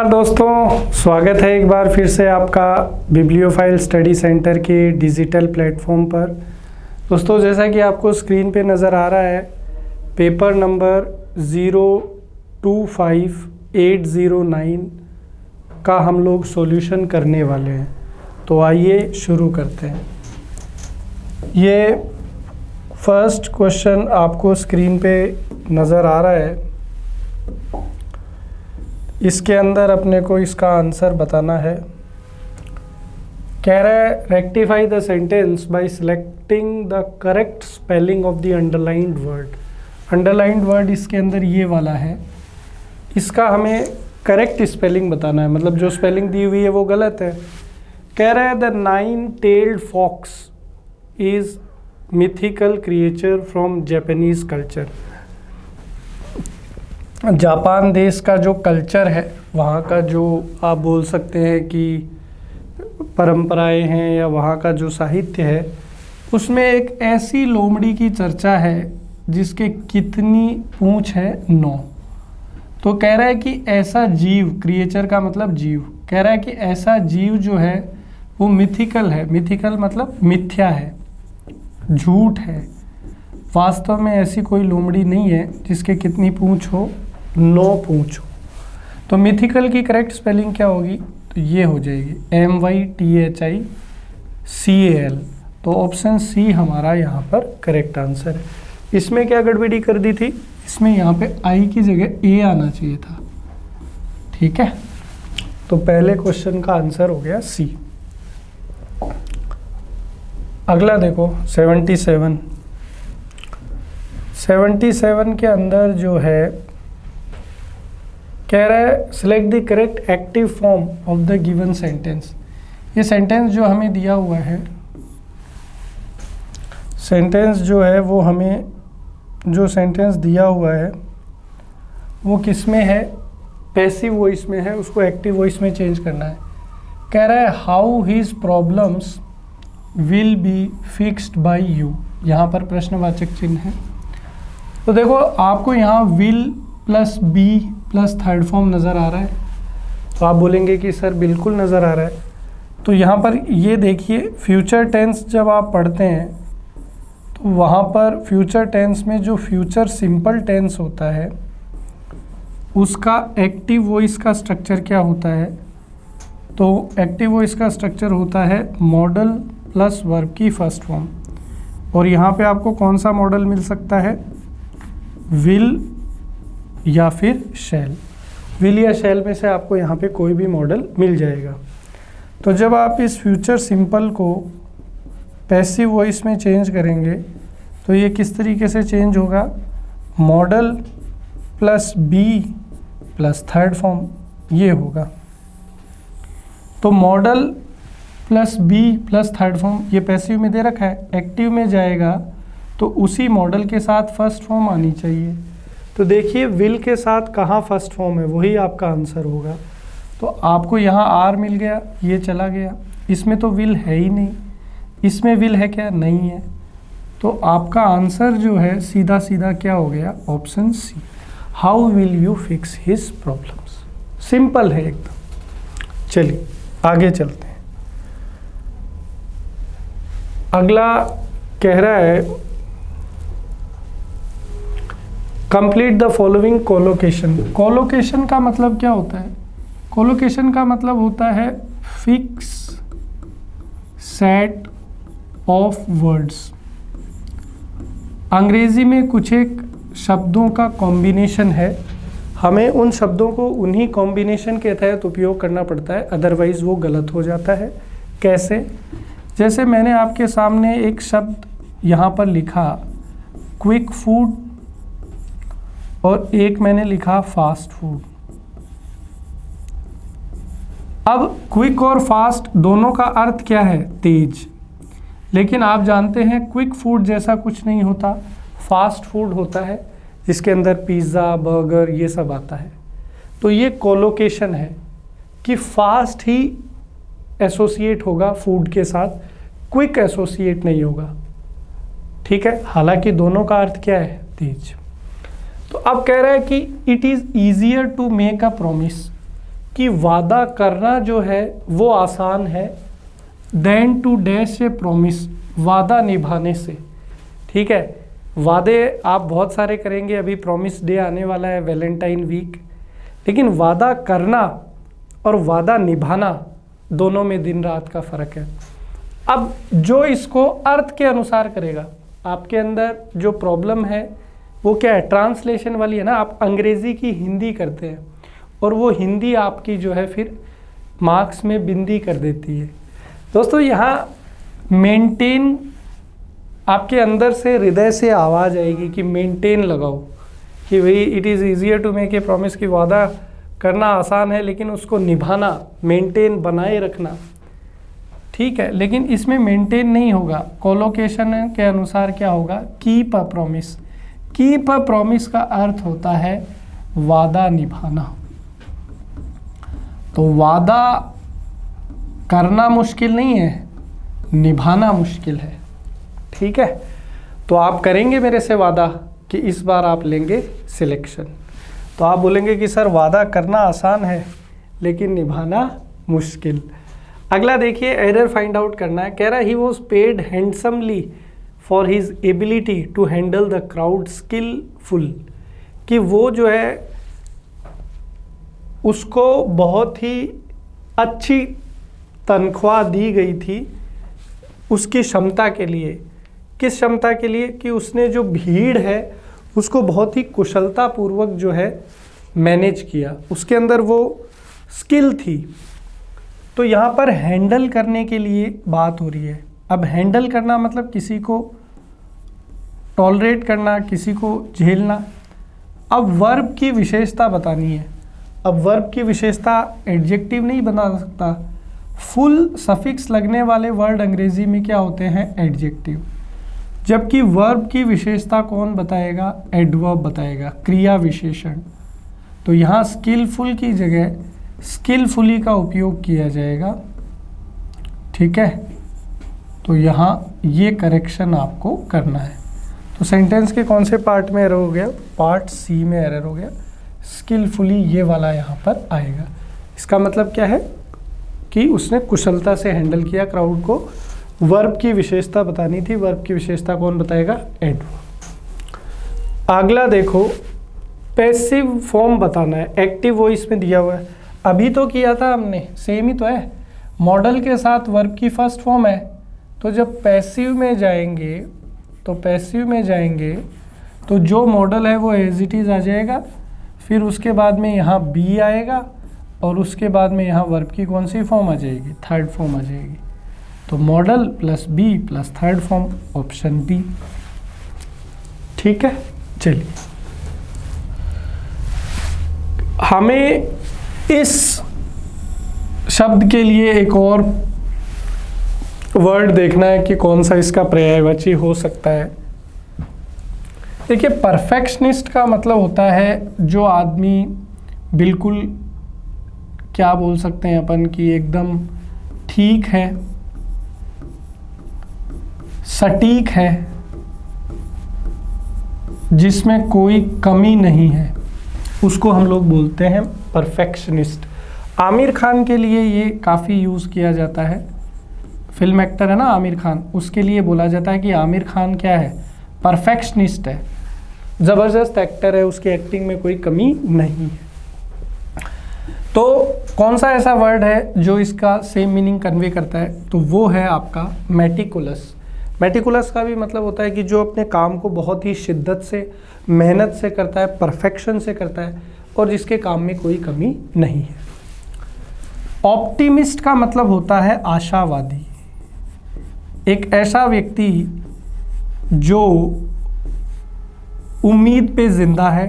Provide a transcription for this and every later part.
नमस्कार दोस्तों, स्वागत है एक बार फिर से आपका बिब्लियोफाइल स्टडी सेंटर के डिजिटल प्लेटफॉर्म पर। दोस्तों, जैसा कि आपको स्क्रीन पे नज़र आ रहा है, पेपर नंबर 025809 का हम लोग सॉल्यूशन करने वाले हैं। तो आइए शुरू करते हैं। ये फर्स्ट क्वेश्चन आपको स्क्रीन पे नज़र आ रहा है। इसके अंदर अपने को इसका आंसर बताना है। कह रहा है rectify the sentence by selecting the correct spelling of the underlined word. Underlined word इसके अंदर ये वाला है, इसका हमें करेक्ट स्पेलिंग बताना है, मतलब जो स्पेलिंग दी हुई है वो गलत है। कह रहा है the 9-tailed fox is mythical creature from Japanese culture. Japan देश का जो कल्चर है, वहाँ का जो आप बोल सकते हैं कि परंपराएं हैं या वहाँ का जो साहित्य है, उसमें एक ऐसी लोमड़ी की चर्चा है जिसके कितनी पूंछ है 9। तो कह रहा है कि ऐसा जीव, क्रिएचर का मतलब जीव, कह रहा है कि ऐसा जीव जो है वो मिथिकल है। मिथिकल मतलब मिथ्या है, झूठ है। वास्तव में ऐसी कोई लोमड़ी नहीं है जिसके कितनी पूंछ हो, 9 पूंछ हो। तो मिथिकल की करेक्ट स्पेलिंग क्या होगी? तो ये हो जाएगी MYTHICAL। तो ऑप्शन सी हमारा यहाँ पर करेक्ट आंसर है। इसमें क्या गड़बड़ी कर दी थी? इसमें यहाँ पे आई की जगह ए आना चाहिए था। ठीक है, तो पहले क्वेश्चन का आंसर हो गया सी। अगला देखो 77 के अंदर जो है कह रहा है select the correct active form of the given sentence. ये सेंटेंस जो हमें दिया हुआ है, सेंटेंस जो है वो हमें जो सेंटेंस दिया हुआ है वो किस में है? पैसिव वॉइस में है, उसको एक्टिव वॉइस में चेंज करना है। कह रहा है how his problems will be fixed by you. यहाँ पर प्रश्नवाचक चिन्ह है। तो देखो, आपको यहाँ will plus be plus third form नज़र आ रहा है। तो आप बोलेंगे कि सर बिल्कुल नज़र आ रहा है। तो यहाँ पर ये देखिए, फ्यूचर टेंस जब आप पढ़ते हैं तो वहाँ पर फ्यूचर टेंस में जो फ्यूचर सिंपल टेंस होता है उसका एक्टिव वॉइस का स्ट्रक्चर क्या होता है? तो एक्टिव वॉइस का स्ट्रक्चर होता है मॉडल प्लस वर्ब की फर्स्ट फॉर्म। और यहाँ पे आपको कौन सा मॉडल मिल सकता है? विल या फिर शैल। विल या शैल में से आपको यहाँ पे कोई भी मॉडल मिल जाएगा। तो जब आप इस फ्यूचर सिंपल को पैसिव वॉइस में चेंज करेंगे तो ये किस तरीके से चेंज होगा? Modal plus be plus third form, ये होगा। तो modal plus be plus third form ये पैसिव में दे रखा है, एक्टिव में जाएगा तो उसी मॉडल के साथ फर्स्ट फॉर्म आनी चाहिए। तो देखिए, विल के साथ कहाँ फर्स्ट फॉर्म है, वही आपका आंसर होगा। तो आपको यहाँ आर मिल गया, ये चला गया। इसमें तो विल है ही नहीं, इसमें विल है क्या? नहीं है। तो आपका आंसर जो है सीधा सीधा क्या हो गया? Option C. How will you fix his problems. Simple है एकदम। चलिए आगे चलते हैं। अगला कह रहा है complete the following collocation. Collocation का मतलब क्या होता है? कोलोकेशन का मतलब होता है फिक्स सेट ऑफ वर्ड्स। अंग्रेजी में कुछ एक शब्दों का कॉम्बिनेशन है, हमें उन शब्दों को उन्हीं कॉम्बिनेशन के तहत उपयोग करना पड़ता है, अदरवाइज वो गलत हो जाता है। कैसे? जैसे मैंने आपके सामने एक शब्द यहाँ पर लिखा क्विक फूड और एक मैंने लिखा फास्ट फूड। अब क्विक और फास्ट दोनों का अर्थ क्या है? तेज। लेकिन आप जानते हैं क्विक फूड जैसा कुछ नहीं होता, फास्ट फूड होता है जिसके अंदर पिज़्ज़ा, बर्गर ये सब आता है। तो ये कोलोकेशन है कि फास्ट ही एसोसिएट होगा फूड के साथ, क्विक एसोसिएट नहीं होगा। ठीक है, हालांकि दोनों का अर्थ क्या है? तेज। तो अब कह रहा है कि it is easier to make a promise. कि वादा करना जो है वो आसान है, देन टू डैश से प्रॉमिस, वादा निभाने से। ठीक है, वादे आप बहुत सारे करेंगे, अभी प्रॉमिस डे आने वाला है, वैलेंटाइन वीक, लेकिन वादा करना और वादा निभाना दोनों में दिन रात का फ़र्क है। अब जो इसको अर्थ के अनुसार करेगा, आपके अंदर जो प्रॉब्लम है वो क्या है, ट्रांसलेशन वाली है ना, आप अंग्रेज़ी की हिंदी करते हैं और वो हिंदी आपकी जो है फिर मार्क्स में बिंदी कर देती है। दोस्तों यहाँ मेंटेन, आपके अंदर से हृदय से आवाज़ आएगी कि मेंटेन लगाओ, कि भाई it is easier to make a promise, कि वादा करना आसान है लेकिन उसको निभाना, मेंटेन बनाए रखना, ठीक है। लेकिन इसमें मेंटेन नहीं होगा, कोलोकेशन के अनुसार क्या होगा, keep a promise. Keep a promise का अर्थ होता है वादा निभाना। तो वादा करना मुश्किल नहीं है, निभाना मुश्किल है, ठीक है। तो आप करेंगे मेरे से वादा कि इस बार आप लेंगे सिलेक्शन, तो आप बोलेंगे कि सर वादा करना आसान है लेकिन निभाना मुश्किल। अगला देखिए, एरर फाइंड आउट करना है। कह रहा है he was paid handsomely for his ability to handle the crowd skillful, कि वो जो है उसको बहुत ही अच्छी तनख्वाह दी गई थी उसकी क्षमता के लिए। किस क्षमता के लिए, कि उसने जो भीड़ है उसको बहुत ही कुशलतापूर्वक जो है मैनेज किया, उसके अंदर वो स्किल थी। तो यहाँ पर हैंडल करने के लिए बात हो रही है। अब हैंडल करना मतलब किसी को टॉलरेट करना, किसी को झेलना। अब वर्ब की विशेषता बतानी है। अब वर्ब की विशेषता एडजेक्टिव नहीं बना सकता, फुल सफिक्स लगने वाले वर्ड अंग्रेजी में क्या होते हैं, एडजेक्टिव। जबकि वर्ब की विशेषता कौन बताएगा, एडवर्ब बताएगा, क्रिया विशेषण। तो यहाँ स्किलफुल की जगह स्किलफुली का उपयोग किया जाएगा, ठीक है। तो यहाँ ये करेक्शन आपको करना है। तो सेंटेंस के कौन से पार्ट में एरर हो गया, पार्ट सी में एरर हो गया, स्किलफुली ये वाला यहाँ पर आएगा। इसका मतलब क्या है कि उसने कुशलता से हैंडल किया क्राउड को। वर्ब की विशेषता बतानी थी, वर्ब की विशेषता कौन बताएगा, एडवर्ब। अगला देखो, पैसिव फॉर्म बताना है, एक्टिव वॉइस में दिया हुआ है। अभी तो किया था हमने, सेम ही तो है, मॉडल के साथ वर्ब की फर्स्ट फॉर्म है। तो जब पैसिव में जाएंगे तो जो मॉडल है वो एज इट इज़ आ जाएगा, फिर उसके बाद में यहाँ बी आएगा और उसके बाद में यहाँ वर्ब की कौन सी फॉर्म आ जाएगी, थर्ड फॉर्म आ जाएगी। तो modal plus be plus third form, option B, ठीक है। चलिए, हमें इस शब्द के लिए एक और वर्ड देखना है कि कौन सा इसका पर्यायवाची हो सकता है। देखिए, परफेक्शनिस्ट का मतलब होता है जो आदमी बिल्कुल, क्या बोल सकते हैं अपन, कि एकदम ठीक है, सटीक है, जिसमें कोई कमी नहीं है, उसको हम लोग बोलते हैं परफेक्शनिस्ट। आमिर खान के लिए ये काफ़ी यूज़ किया जाता है, फिल्म एक्टर है ना आमिर खान, उसके लिए बोला जाता है कि आमिर खान क्या है, परफेक्शनिस्ट है, ज़बरदस्त एक्टर है, उसकी एक्टिंग में कोई कमी नहीं है। तो कौन सा ऐसा वर्ड है जो इसका सेम मीनिंग कन्वे करता है, तो वो है आपका मेटिकुलस। मेटिकुलस का भी मतलब होता है कि जो अपने काम को बहुत ही शिद्दत से, मेहनत से करता है, परफेक्शन से करता है और जिसके काम में कोई कमी नहीं है। ऑप्टिमिस्ट का मतलब होता है आशावादी, एक ऐसा व्यक्ति जो उम्मीद पे जिंदा है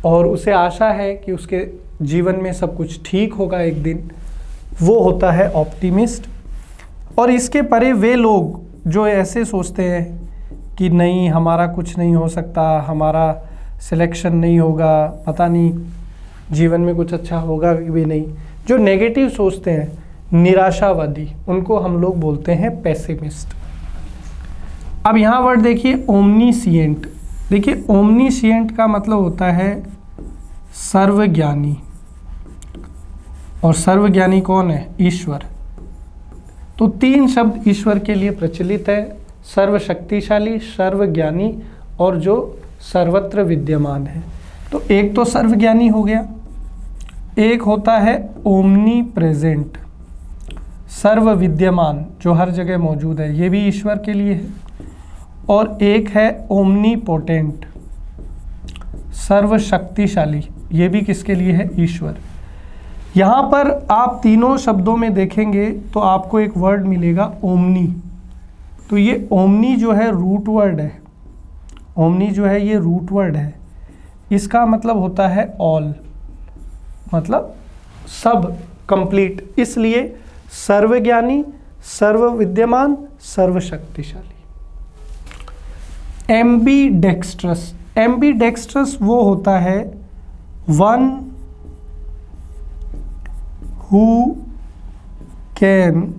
और उसे आशा है कि उसके जीवन में सब कुछ ठीक होगा एक दिन, वो होता है ऑप्टिमिस्ट। और इसके परे वे लोग जो ऐसे सोचते हैं कि नहीं, हमारा कुछ नहीं हो सकता, हमारा सिलेक्शन नहीं होगा, पता नहीं जीवन में कुछ अच्छा होगा भी नहीं, जो नेगेटिव सोचते हैं, निराशावादी, उनको हम लोग बोलते हैं पेसिमिस्ट। अब यहाँ वर्ड देखिए, ओमनीसिएंट। देखिए, ओमनीसिएंट का मतलब होता है सर्वज्ञानी, और सर्वज्ञानी कौन है? ईश्वर। तो 3 शब्द ईश्वर के लिए प्रचलित है, सर्वशक्तिशाली, सर्वज्ञानी और जो सर्वत्र विद्यमान है। तो एक तो सर्वज्ञानी हो गया, एक होता है ओमनी प्रेजेंट, सर्व विद्यमान जो हर जगह मौजूद है, ये भी ईश्वर के लिए है। और एक है ओमनी पोटेंट, सर्वशक्तिशाली, ये भी किसके लिए है? ईश्वर। यहाँ पर आप तीनों शब्दों में देखेंगे तो आपको एक वर्ड मिलेगा ओमनी। तो ये ओमनी जो है रूट वर्ड है, ओमनी जो है ये रूट वर्ड है। इसका मतलब होता है ऑल, मतलब सब, कंप्लीट। इसलिए सर्वज्ञानी, सर्व विद्यमान, सर्वशक्तिशाली। एम्बीडेक्स्ट्रस, एम्बीडेक्स्ट्रस वो होता है one who can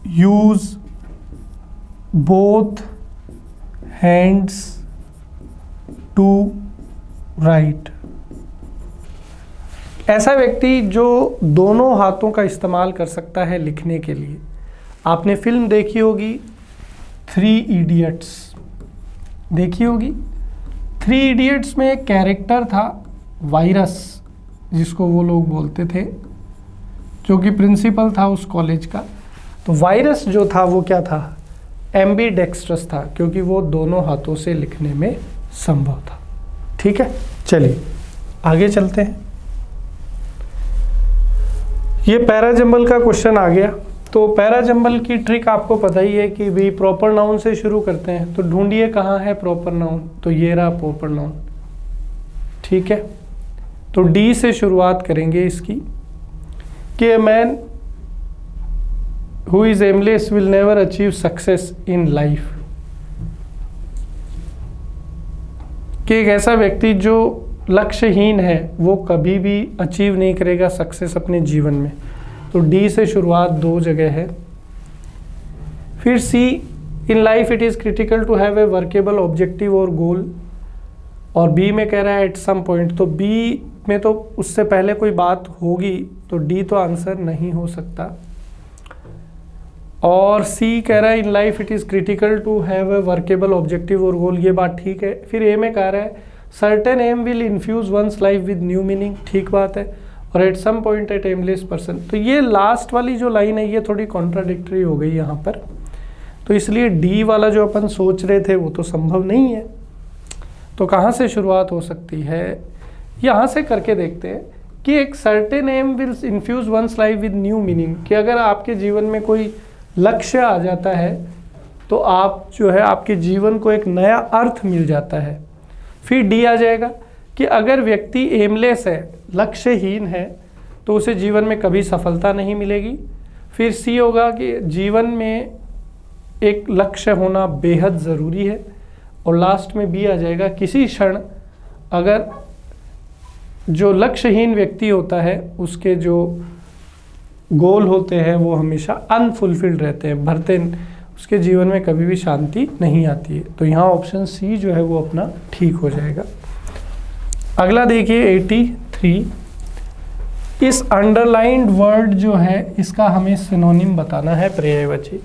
use both hands to write. ऐसा व्यक्ति जो दोनों हाथों का इस्तेमाल कर सकता है लिखने के लिए। आपने फिल्म देखी होगी 3 इडियट्स, देखी होगी। 3 इडियट्स में एक कैरेक्टर था वायरस, जिसको वो लोग बोलते थे, जो कि प्रिंसिपल था उस कॉलेज का। तो वायरस जो था वो क्या था? एम्बीडेक्स्ट्रस था, क्योंकि वो दोनों हाथों से लिखने में संभव था। ठीक है, चलिए आगे चलते हैं। ये पैराजंबल का क्वेश्चन आ गया। तो पैराजंबल की ट्रिक आपको पता ही है कि भी प्रॉपर नाउन से शुरू करते हैं। तो ढूंढिए कहाँ है प्रॉपर नाउन, तो ये रहा प्रॉपर नाउन। ठीक है, तो डी से शुरुआत करेंगे इसकी कि a man who is aimless will never achieve success in life. कि एक ऐसा व्यक्ति जो लक्ष्यहीन है वो कभी भी अचीव नहीं करेगा सक्सेस अपने जीवन में। तो डी से शुरुआत 2 जगह है। फिर C, in life it is critical to have a workable objective और गोल। और बी में कह रहा है एट सम पॉइंट, तो बी में तो उससे पहले कोई बात होगी, तो डी तो आंसर नहीं हो सकता। और सी कह रहा है in life it is critical to have a workable objective और गोल, ये बात ठीक है। फिर ए में कह रहा है certain aim will infuse one's life with new meaning, ठीक बात है। और at some point at aimless person, तो ये लास्ट वाली जो लाइन है ये थोड़ी कॉन्ट्राडिक्टरी हो गई यहाँ पर। तो इसलिए डी वाला जो अपन सोच रहे थे वो तो संभव नहीं है। तो कहाँ से शुरुआत हो सकती है? यहाँ से करके देखते हैं कि एक certain aim will infuse one's life with new meaning, कि अगर आपके जीवन में कोई लक्ष्य आ जाता है तो आप जो है आपके जीवन को एक नया अर्थ मिल जाता है। फिर डी आ जाएगा कि अगर व्यक्ति एमलेस है, लक्ष्यहीन है, तो उसे जीवन में कभी सफलता नहीं मिलेगी। फिर सी होगा कि जीवन में एक लक्ष्य होना बेहद ज़रूरी है। और लास्ट में बी आ जाएगा, किसी क्षण अगर जो लक्ष्यहीन व्यक्ति होता है उसके जो गोल होते हैं वो हमेशा अनफुलफिल्ड रहते हैं, भरते, उसके जीवन में कभी भी शांति नहीं आती है। तो यहाँ ऑप्शन सी जो है वो अपना ठीक हो जाएगा। अगला देखिए 83, इस अंडरलाइंड वर्ड जो है इसका हमें सिनोनिम बताना है, पर्यायवाची।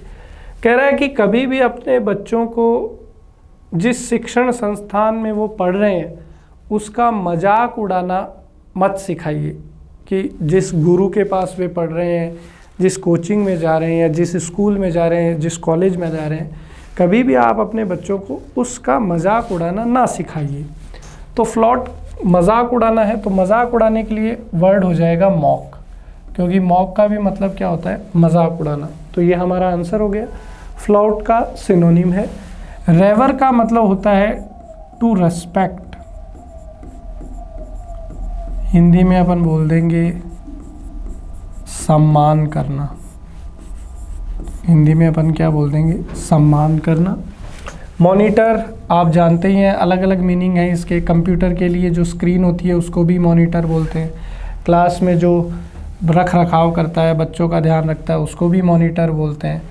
कह रहा है कि कभी भी अपने बच्चों को जिस शिक्षण संस्थान में वो पढ़ रहे हैं उसका मजाक उड़ाना मत सिखाइए। कि जिस गुरु के पास वे पढ़ रहे हैं, जिस कोचिंग में जा रहे हैं या जिस स्कूल में जा रहे हैं, जिस कॉलेज में जा रहे हैं, कभी भी आप अपने बच्चों को उसका मजाक उड़ाना ना सिखाइए। तो फ्लॉट मजाक उड़ाना है, तो मजाक उड़ाने के लिए वर्ड हो जाएगा मॉक, क्योंकि मॉक का भी मतलब क्या होता है? मजाक उड़ाना। तो ये हमारा आंसर हो गया। फ्लॉट का सिनोनिम है। रेवर का मतलब होता है टू रेस्पेक्ट, हिंदी में अपन बोल देंगे सम्मान करना। हिंदी में अपन क्या बोल देंगे? सम्मान करना। मॉनिटर आप जानते ही हैं, अलग अलग मीनिंग है इसके। कंप्यूटर के लिए जो स्क्रीन होती है उसको भी मॉनिटर बोलते हैं। क्लास में जो रख रखाव करता है, बच्चों का ध्यान रखता है, उसको भी मॉनिटर बोलते हैं।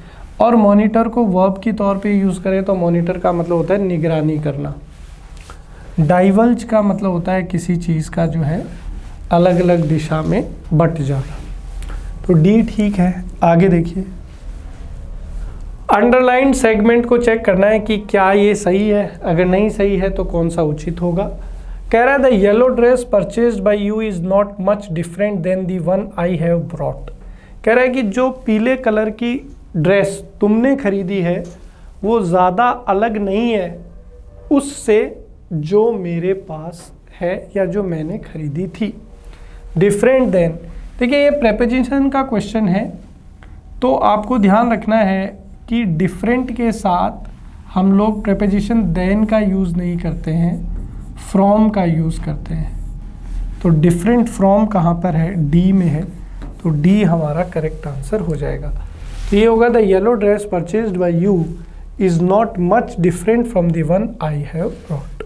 और मॉनिटर को वर्ब की तौर पे यूज़ करें तो मॉनिटर का मतलब होता है निगरानी करना। डाइवल्ज का मतलब होता है किसी चीज़ का जो है अलग अलग दिशा में बट जाना। तो डी ठीक है। आगे देखिए, अंडरलाइन सेगमेंट को चेक करना है कि क्या ये सही है, अगर नहीं सही है तो कौन सा उचित होगा। कह रहा है the yellow dress purchased by you is not much different than the one I have brought. कह रहा है कि जो पीले कलर की ड्रेस तुमने खरीदी है वो ज़्यादा अलग नहीं है उससे जो मेरे पास है या जो मैंने खरीदी थी। डिफरेंट देन, देखिए ये प्रेपोजिशन का क्वेश्चन है, तो आपको ध्यान रखना है कि डिफरेंट के साथ हम लोग प्रेपोजिशन देन का यूज़ नहीं करते हैं, फ्रॉम का यूज़ करते हैं। तो डिफरेंट फ्रॉम कहाँ पर है, डी में है, तो डी हमारा करेक्ट आंसर हो जाएगा। तो ये होगा the yellow dress purchased by you is not much different from the one I have brought.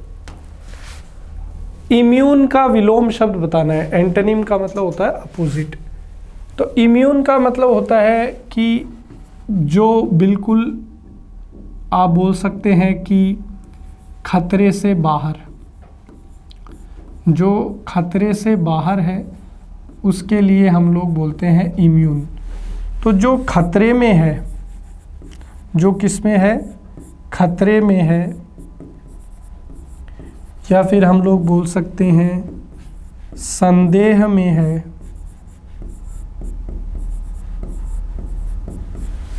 Immune का विलोम शब्द बताना है। एंटोनिम का मतलब होता है अपोजिट। तो इम्यून का मतलब होता है कि जो बिल्कुल आप बोल सकते हैं कि खतरे से बाहर, जो खतरे से बाहर है उसके लिए हम लोग बोलते हैं इम्यून। तो जो खतरे में है, जो किस में है, खतरे में है, या फिर हम लोग बोल सकते हैं संदेह में है।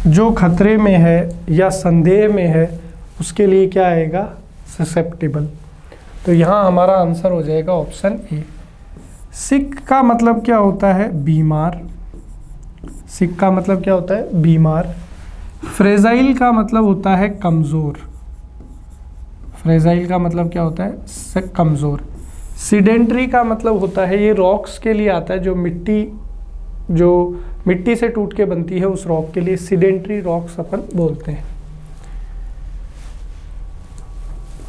जो खतरे में है या संदेह में है उसके लिए क्या आएगा, ससेप्टिबल। तो यहाँ हमारा आंसर हो जाएगा ऑप्शन ए। सिक का मतलब क्या होता है, बीमार। सिक का मतलब क्या होता है, बीमार। फ्रेजाइल का मतलब होता है कमज़ोर। फ्रेजाइल का मतलब क्या होता है, कमज़ोर। सीडेंट्री का मतलब होता है, ये रॉक्स के लिए आता है, जो मिट्टी से टूट के बनती है उस रॉक के लिए सीडेंट्री रॉक्स अपन बोलते हैं।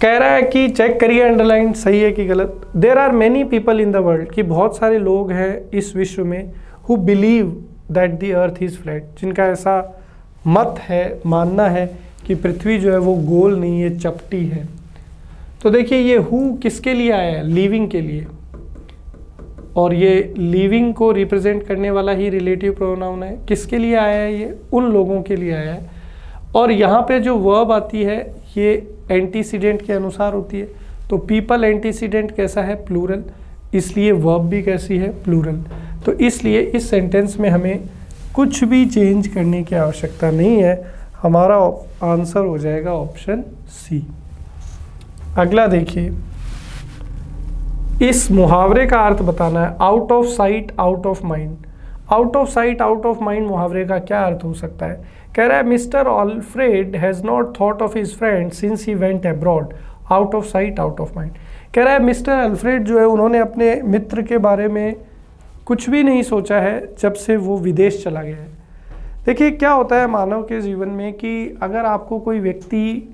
कह रहा है कि चेक करिए अंडरलाइन सही है कि गलत। There are many people in the world, कि बहुत सारे लोग हैं इस विश्व में, who believe that the earth is flat, जिनका ऐसा मत है, मानना है कि पृथ्वी जो है वो गोल नहीं है, चपटी है। तो देखिए ये हु किसके लिए आया है, लिविंग के लिए, और ये लिविंग को रिप्रेजेंट करने वाला ही रिलेटिव प्रोनाउन है। किसके लिए आया है, ये उन लोगों के लिए आया है। और यहाँ पे जो वर्ब आती है ये एंटीसीडेंट के अनुसार होती है। तो पीपल एंटीसीडेंट कैसा है, प्लूरल, इसलिए वर्ब भी कैसी है, प्लूरल। तो इसलिए इस सेंटेंस में हमें कुछ भी चेंज करने की आवश्यकता नहीं है, हमारा आंसर हो जाएगा ऑप्शन सी। अगला देखिए, इस मुहावरे का अर्थ बताना है। Out of sight out of mind. Out of sight out of mind मुहावरे का क्या अर्थ हो सकता है। कह रहा है mister Alfred has not thought of his friend since he went abroad. Out of sight out of mind. कह रहा है मिस्टर अल्फ्रेड जो है उन्होंने अपने मित्र के बारे में कुछ भी नहीं सोचा है जब से वो विदेश चला गया है। देखिए क्या होता है मानव के जीवन में कि अगर आपको कोई व्यक्ति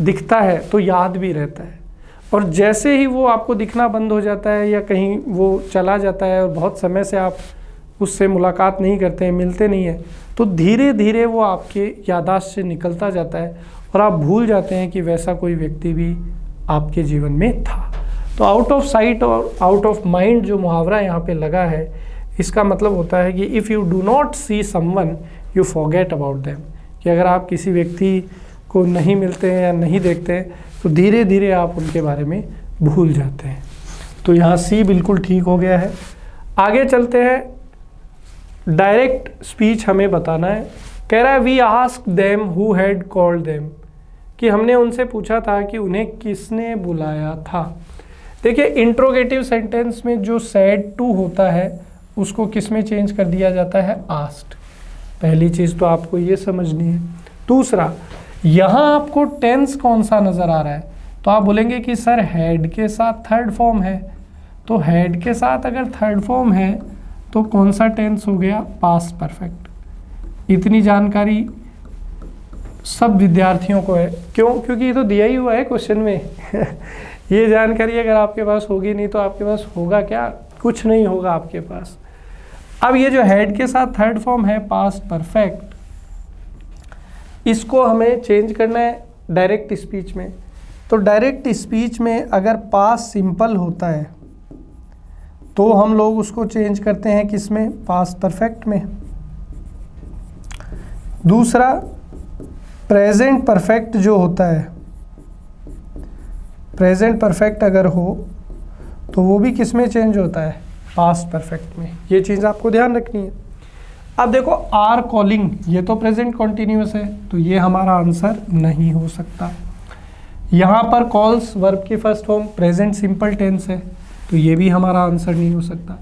दिखता है तो याद भी रहता है, और जैसे ही वो आपको दिखना बंद हो जाता है या कहीं वो चला जाता है और बहुत समय से आप उससे मुलाकात नहीं करते हैं, मिलते नहीं हैं, तो धीरे धीरे वो आपके याददाश्त से निकलता जाता है और आप भूल जाते हैं कि वैसा कोई व्यक्ति भी आपके जीवन में था। तो आउट ऑफ साइट और आउट ऑफ माइंड जो मुहावरा यहाँ पे लगा है, इसका मतलब होता है कि if you do not see someone you forget about them, कि अगर आप किसी व्यक्ति को नहीं मिलते हैं या नहीं देखते हैं तो धीरे धीरे आप उनके बारे में भूल जाते हैं। तो यहाँ सी बिल्कुल ठीक हो गया है। आगे चलते हैं। डायरेक्ट स्पीच हमें बताना है। कह रहा है we ask them who had called them, कि हमने उनसे पूछा था कि उन्हें किसने बुलाया था। देखिए इंट्रोगेटिव सेंटेंस में जो सेड टू होता है उसको किस में चेंज कर दिया जाता है, आस्क्ड। पहली चीज़ तो आपको ये समझनी है। दूसरा, यहाँ आपको टेंस कौन सा नज़र आ रहा है, तो आप बोलेंगे कि सर हैड के साथ थर्ड फॉर्म है। तो हैड के साथ अगर थर्ड फॉर्म है तो कौन सा टेंस हो गया, पास्ट परफेक्ट। इतनी जानकारी सब विद्यार्थियों को है। क्यों, क्योंकि ये तो दिया ही हुआ है क्वेश्चन में ये जानकारी अगर आपके पास होगी नहीं तो आपके पास होगा क्या, कुछ नहीं होगा आपके पास। अब ये जो हैड के साथ थर्ड फॉर्म है पास्ट परफेक्ट, इसको हमें चेंज करना है डायरेक्ट स्पीच में। तो डायरेक्ट स्पीच में अगर पास्ट सिंपल होता है तो हम लोग उसको चेंज करते हैं किस में, पास्ट परफेक्ट में। दूसरा प्रेजेंट परफेक्ट जो होता है, प्रेजेंट परफेक्ट अगर हो तो वो भी किस में चेंज होता है, पास्ट परफेक्ट में। ये चीज़ आपको ध्यान रखनी है। अब देखो आर कॉलिंग, ये तो प्रेजेंट कॉन्टिन्यूस है, तो ये हमारा आंसर नहीं हो सकता। यहाँ पर कॉल्स वर्ब की first form present simple tense है, तो ये भी हमारा आंसर नहीं हो सकता।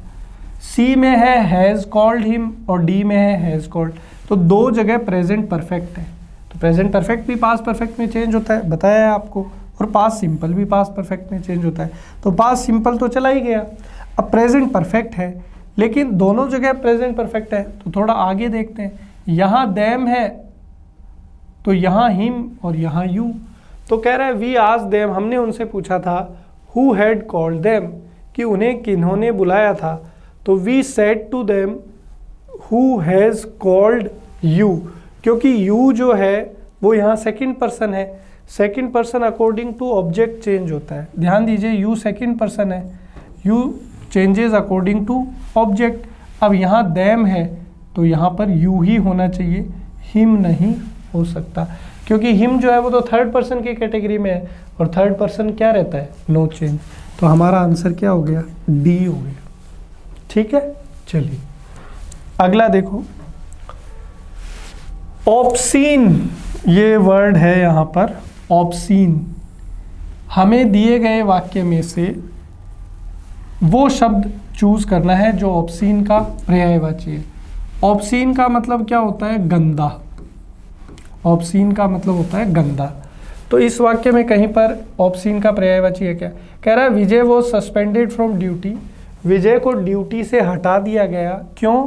सी में है हैज़ कॉल्ड हिम और डी में है हैज़ कॉल्ड, तो दो जगह प्रेजेंट परफेक्ट है, तो प्रेजेंट परफेक्ट भी पास्ट परफेक्ट में चेंज होता है, बताया है आपको, और पास्ट सिंपल भी पास्ट परफेक्ट में चेंज होता है। तो पास्ट सिंपल तो चला ही गया, अब प्रेजेंट परफेक्ट है, लेकिन दोनों जगह प्रेजेंट परफेक्ट है, तो थोड़ा आगे देखते हैं। यहाँ देम है तो यहाँ हिम और यहाँ यू, तो कह रहा है वी आस्क्ड देम, हमने उनसे पूछा था, हु हैड कॉल्ड देम, कि उन्हें किन्होंने बुलाया था, तो we said to them who has called you, क्योंकि यू जो है वो यहाँ सेकंड पर्सन है, second person according to object change होता है। ध्यान दीजिए यू सेकंड पर्सन है, you changes according to object. अब यहाँ देम है तो यहाँ पर यू ही होना चाहिए, हिम नहीं हो सकता, क्योंकि हिम जो है वो तो थर्ड पर्सन की कैटेगरी में है, और थर्ड पर्सन क्या रहता है, नो चेंज। तो हमारा आंसर क्या हो गया, डी हो गया। ठीक है, चलिए अगला देखो, ऑब्सीन, ये वर्ड है यहाँ पर ऑब्सीन। हमें दिए गए वाक्य में से वो शब्द चूज करना है जो ऑब्सीन का पर्यायवाची है। ऑब्सीन का मतलब क्या होता है, गंदा। ऑब्सीन का मतलब होता है गंदा। तो इस वाक्य में कहीं पर ऑब्सीन का पर्यायवाची है क्या, कह रहा है विजय वो सस्पेंडेड फ्रॉम ड्यूटी, विजय को ड्यूटी से हटा दिया गया, क्यों,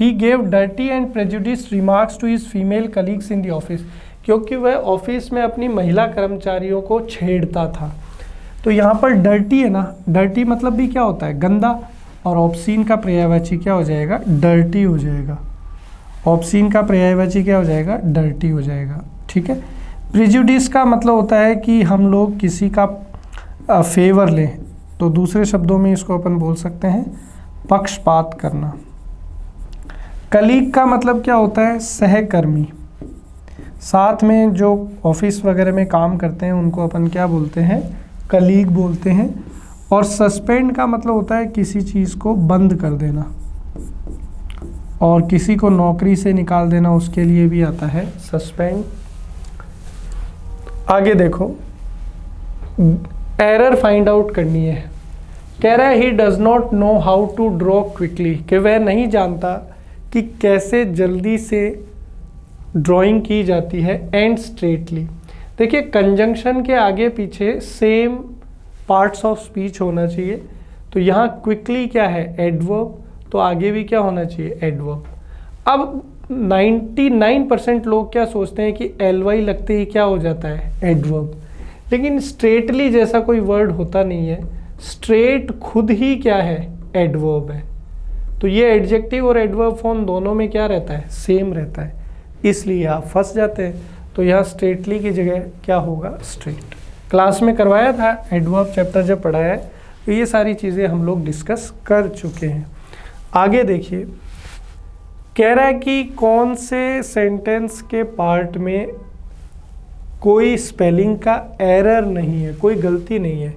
he gave dirty and prejudice remarks to his female colleagues in the office, क्योंकि वह ऑफिस में अपनी महिला कर्मचारियों को छेड़ता था। तो यहाँ पर डर्टी है ना, डर्टी मतलब भी क्या होता है, गंदा, और ऑब्सीन का पर्यायवाची क्या हो जाएगा, डर्टी हो जाएगा। ऑब्सीन का पर्यायवाची क्या हो जाएगा, डर्टी हो जाएगा। ठीक है, प्रेजुडिस का मतलब होता है कि हम लोग किसी का फेवर लें, तो दूसरे शब्दों में इसको अपन बोल सकते हैं पक्षपात करना। कलीग का मतलब क्या होता है, सहकर्मी, साथ में जो ऑफिस वगैरह में काम करते हैं उनको अपन क्या बोलते हैं, कलीग बोलते हैं। और सस्पेंड का मतलब होता है किसी चीज़ को बंद कर देना, और किसी को नौकरी से निकाल देना, उसके लिए भी आता है सस्पेंड। आगे देखो, एरर फाइंड आउट करनी है। कह रहा है he does not know how to draw quickly, कि वह नहीं जानता कि कैसे जल्दी से ड्राइंग की जाती है एंड स्ट्रेटली। देखिए कंजंक्शन के आगे पीछे सेम पार्ट्स ऑफ स्पीच होना चाहिए, तो यहाँ क्विकली क्या है, एडवर्ब, तो आगे भी क्या होना चाहिए, एडवर्ब। अब 99% लोग क्या सोचते हैं कि एलवाई लगते ही क्या हो जाता है, एडवर्ब, लेकिन स्ट्रेटली जैसा कोई वर्ड होता नहीं है। स्ट्रेट खुद ही क्या है, एडवर्ब है, तो ये एडजेक्टिव और एडवर्ब फॉर्म दोनों में क्या रहता है, सेम रहता है, इसलिए आप फंस जाते हैं। तो यहाँ स्ट्रेटली की जगह क्या होगा, स्ट्रेट। क्लास में करवाया था एडवर्ब चैप्टर जब पढ़ाया है, तो ये सारी चीज़ें हम लोग डिस्कस कर चुके हैं। आगे देखिए, कह रहा है कि कौन से सेंटेंस के पार्ट में कोई स्पेलिंग का एरर नहीं है, कोई गलती नहीं है।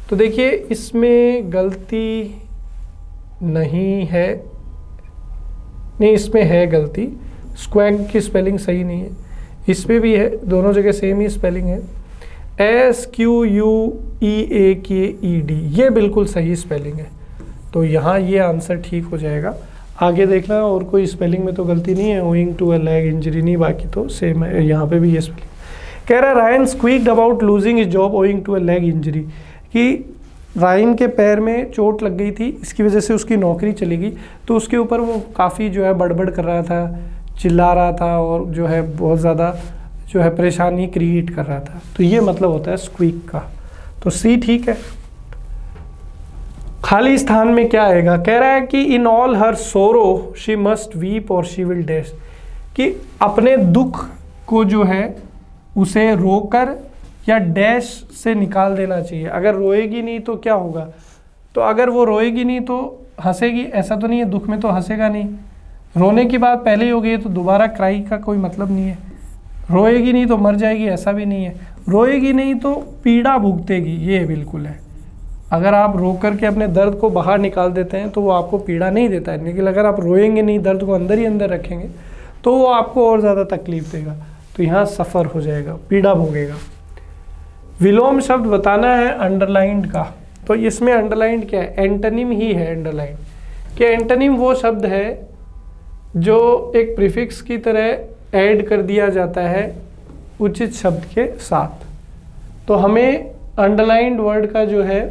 तो देखिए इसमें गलती नहीं है, नहीं इसमें है गलती, स्क्वैग की स्पेलिंग सही नहीं है, इसमें भी है, दोनों जगह सेम ही स्पेलिंग है। SQUEAKED ये बिल्कुल सही स्पेलिंग है, तो यहाँ ये आंसर ठीक हो जाएगा। आगे देखना, और कोई स्पेलिंग में तो गलती नहीं है, owing to a leg injury नहीं, बाकी तो सेम है। यहाँ पे भी ये स्पेलिंग कह रहा है Ryan squeaked about losing his job owing to a leg injury, कि रायन के पैर में चोट लग गई थी, इसकी वजह से उसकी नौकरी चली गई, तो उसके ऊपर वो काफ़ी जो है बड़बड़ कर रहा था, चिल्ला रहा था, और जो है बहुत ज़्यादा जो है परेशानी क्रिएट कर रहा था। तो ये मतलब होता है स्क्वीक का, तो सी ठीक है। खाली स्थान में क्या आएगा, कह रहा है कि इन ऑल हर सोरो शी मस्ट वीप और शी विल डैश, कि अपने दुख को जो है उसे रोकर या डैश से निकाल देना चाहिए। अगर रोएगी नहीं तो क्या होगा, तो अगर वो रोएगी नहीं तो हंसेगी, ऐसा तो नहीं है, दुख में तो हंसेगा नहीं। रोने की बात पहले ही हो गई है तो दोबारा क्राई का कोई मतलब नहीं है। रोएगी नहीं तो मर जाएगी, ऐसा भी नहीं है। रोएगी नहीं तो पीड़ा भुगतेगी, ये बिल्कुल है। अगर आप रो करके अपने दर्द को बाहर निकाल देते हैं तो वो आपको पीड़ा नहीं देता है, लेकिन अगर आप रोएंगे नहीं, दर्द को अंदर ही अंदर रखेंगे तो वो आपको और ज़्यादा तकलीफ देगा। तो यहाँ सफ़र हो जाएगा, पीड़ा भोगेगा। विलोम शब्द बताना है अंडरलाइंड का, तो इसमें अंडरलाइंड क्या है? एंटोनिम ही है अंडरलाइंड। कि एंटोनिम वो शब्द है जो एक प्रीफिक्स की तरह ऐड कर दिया जाता है उचित शब्द के साथ। तो हमें अंडरलाइंड वर्ड का जो है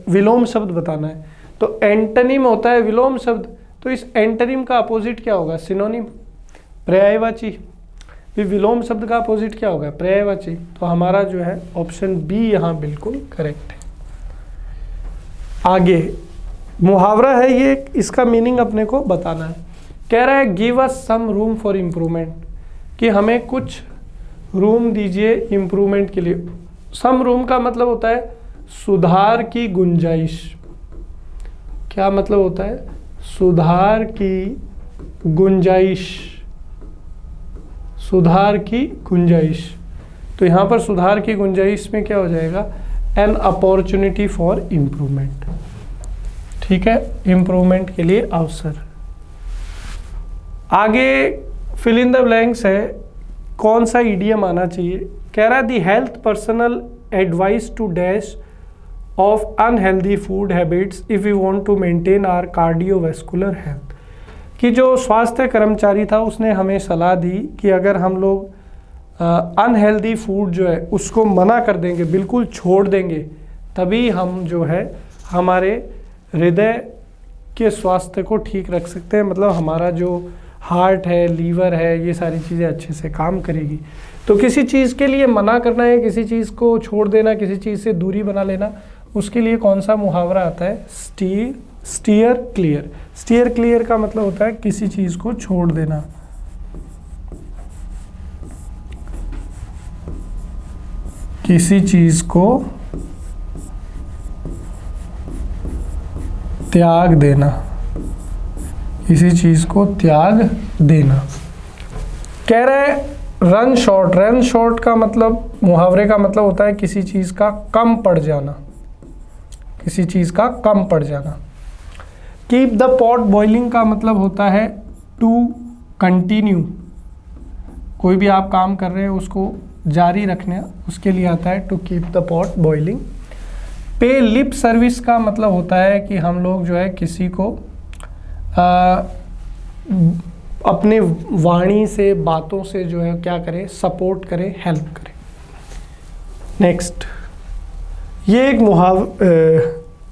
विलोम शब्द बताना है। तो एंटोनिम होता है विलोम शब्द, तो इस एंटोनिम का अपोजिट क्या होगा? सिनोनिम, पर्यायवाची। फिर विलोम शब्द का अपोजिट क्या होगा? पर्यायवाची। तो हमारा जो है ऑप्शन बी यहाँ बिल्कुल करेक्ट है। आगे मुहावरा है ये, इसका मीनिंग अपने को बताना है। कह रहा है give us some room for improvement, कि हमें कुछ रूम दीजिए इम्प्रूवमेंट के लिए। सम रूम का मतलब होता है सुधार की गुंजाइश। क्या मतलब होता है? सुधार की गुंजाइश, सुधार की गुंजाइश। तो यहाँ पर सुधार की गुंजाइश में क्या हो जाएगा? An opportunity for improvement. ठीक है, इम्प्रूवमेंट के लिए अवसर। आगे फिल इन द ब्लैंक्स है, कौन सा ईडियम आना चाहिए? कह रहा है the health personal advice to dash of unhealthy food habits if you want to maintain our cardiovascular health. कि जो स्वास्थ्य कर्मचारी था उसने हमें सलाह दी कि अगर हम लोग अनहेल्दी फूड जो है उसको मना कर देंगे, बिल्कुल छोड़ देंगे, तभी हम जो है हमारे हृदय के स्वास्थ्य को ठीक रख सकते हैं। मतलब हमारा जो हार्ट है, लीवर है, ये सारी चीज़ें अच्छे से काम करेगी। तो किसी चीज़ के लिए मना करना है, किसी चीज़ को छोड़ देना, किसी चीज़ से दूरी बना लेना, उसके लिए कौन सा मुहावरा आता है? Steer clear. स्टीयर क्लियर का मतलब होता है किसी चीज़ को छोड़ देना। किसी चीज़ को त्याग देना, किसी चीज़ को त्याग देना। कह रहे हैं रन शॉर्ट। रन शॉर्ट का मतलब, मुहावरे का मतलब होता है किसी चीज़ का कम पड़ जाना, किसी चीज़ का कम पड़ जाना। कीप द पॉट बॉइलिंग का मतलब होता है टू कंटिन्यू। कोई भी आप काम कर रहे हैं उसको जारी रखना, उसके लिए आता है to keep the pot boiling. Pay lip service का मतलब होता है कि हम लोग जो है किसी को अपने वाणी से, बातों से जो है क्या करें? सपोर्ट करें, हेल्प करें। नेक्स्ट, ये एक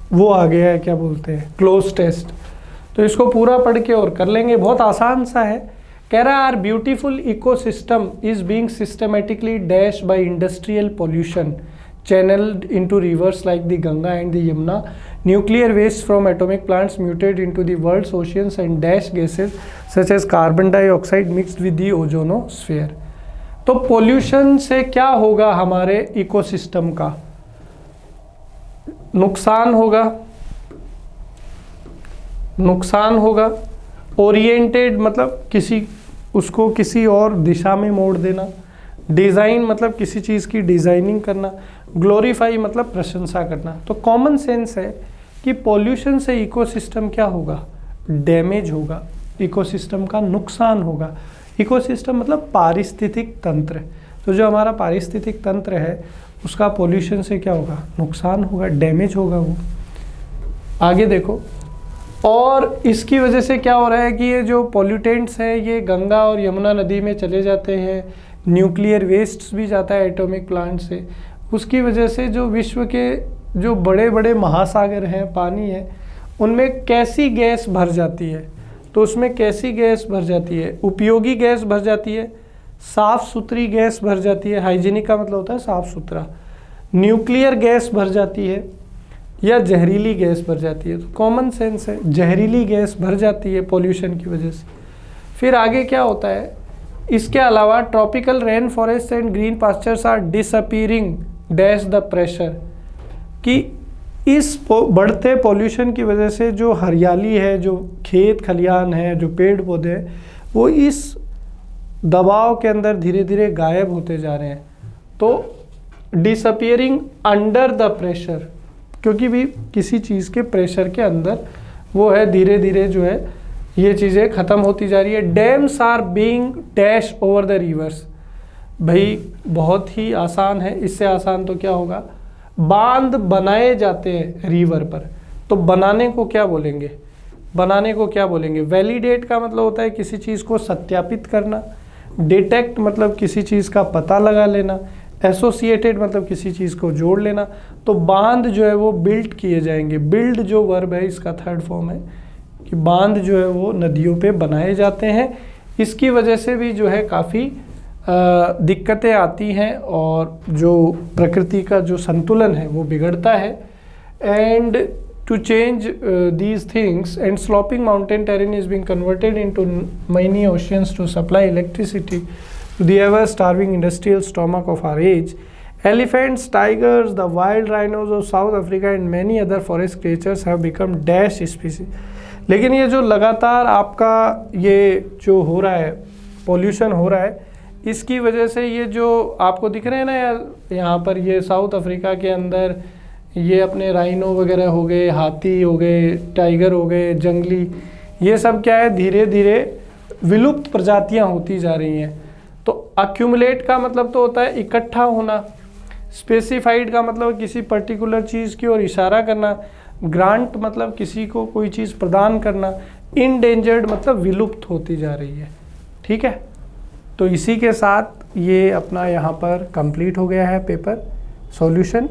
वो आ गया है, क्या बोलते हैं, क्लोज टेस्ट। तो इसको पूरा पढ़ के और कर लेंगे, बहुत आसान सा है। कह रहा है our beautiful ecosystem is being systematically dash by industrial pollution channeled into rivers like the Ganga and the Yamuna. Nuclear waste from atomic plants mutate into the world's oceans and dash gases such as carbon dioxide mixed with the ozonosphere. तो pollution से क्या होगा? हमारे ecosystem का नुकसान होगा, नुकसान होगा। ओरिएंटेड मतलब उसको किसी और दिशा में मोड़ देना। डिज़ाइन मतलब किसी चीज़ की डिज़ाइनिंग करना। ग्लोरीफाई मतलब प्रशंसा करना। तो कॉमन सेंस है कि पॉल्यूशन से इकोसिस्टम क्या होगा? डैमेज होगा, इकोसिस्टम का नुकसान होगा। इकोसिस्टम मतलब पारिस्थितिक तंत्र। तो जो हमारा पारिस्थितिक तंत्र है उसका पॉल्यूशन से क्या होगा? नुकसान होगा, डैमेज होगा वो। आगे देखो, और इसकी वजह से क्या हो रहा है कि ये जो पॉल्यूटेंट्स हैं ये गंगा और यमुना नदी में चले जाते हैं। न्यूक्लियर वेस्ट भी जाता है एटॉमिक प्लांट से। उसकी वजह से जो विश्व के जो बड़े बड़े महासागर हैं, पानी है, उनमें कैसी गैस भर जाती है? तो उसमें कैसी गैस भर जाती है? उपयोगी गैस भर जाती है, साफ़ सुथरी गैस भर जाती है। हाइजीनिक का मतलब होता है साफ़ सुथरा। न्यूक्लियर गैस भर जाती है या जहरीली गैस भर जाती है। तो कॉमन सेंस है, जहरीली गैस भर जाती है पॉल्यूशन की वजह से। फिर आगे क्या होता है? इसके अलावा tropical rain forest and green pastures are disappearing dash the pressure. कि इस बढ़ते पॉल्यूशन की वजह से जो हरियाली है, जो खेत खलिहान है, जो पेड़ पौधे हैं, वो इस दबाव के अंदर धीरे धीरे गायब होते जा रहे हैं। तो डिसअपियरिंग अंडर द प्रेशर, क्योंकि भी किसी चीज़ के प्रेशर के अंदर वो है, धीरे धीरे जो है ये चीज़ें ख़त्म होती जा रही है। Dams are being dash over the rivers. भाई बहुत ही आसान है, इससे आसान तो क्या होगा, बांध बनाए जाते हैं रिवर पर। तो बनाने को क्या बोलेंगे, बनाने को क्या बोलेंगे? वैलिडेट का मतलब होता है किसी चीज़ को सत्यापित करना, डिटेक्ट मतलब किसी चीज़ का पता लगा लेना, एसोसिएटेड मतलब किसी चीज़ को जोड़ लेना। तो बांध जो है वो बिल्ड किए जाएंगे। बिल्ड जो वर्ब है इसका थर्ड फॉर्म है कि बांध जो है वो नदियों पे बनाए जाते हैं। इसकी वजह से भी जो है काफ़ी दिक्कतें आती हैं और जो प्रकृति का जो संतुलन है वो बिगड़ता है। And to change these things, and sloping mountain terrain is being converted into many oceans to supply electricity to the ever-starving industrial stomach of our age. Elephants, tigers, the wild rhinos of South Africa and many other forest creatures have become dash species. लेकिन ये जो लगातार आपका ये जो हो रहा है, पॉल्यूशन हो रहा है, इसकी वजह से ये जो आपको दिख रहे हैं ना यार, यहाँ पर ये साउथ अफ्रीका के अंदर ये अपने राइनो वगैरह हो गए, हाथी हो गए, टाइगर हो गए, जंगली, ये सब क्या है, धीरे धीरे विलुप्त प्रजातियां होती जा रही हैं। तो अक्यूमुलेट का मतलब तो होता है इकट्ठा होना, स्पेसिफाइड का मतलब किसी पर्टिकुलर चीज़ की ओर इशारा करना, ग्रांट मतलब किसी को कोई चीज़ प्रदान करना, इनडेंजर्ड मतलब विलुप्त होती जा रही है। ठीक है, तो इसी के साथ ये अपना यहाँ पर कंप्लीट हो गया है पेपर सॉल्यूशन।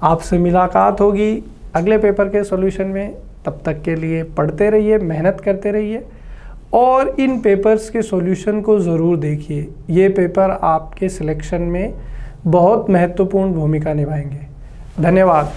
आपसे मुलाकात होगी अगले पेपर के सॉल्यूशन में। तब तक के लिए पढ़ते रहिए, मेहनत करते रहिए और इन पेपर्स के सॉल्यूशन को ज़रूर देखिए। ये पेपर आपके सिलेक्शन में बहुत महत्वपूर्ण भूमिका निभाएंगे। धन्यवाद।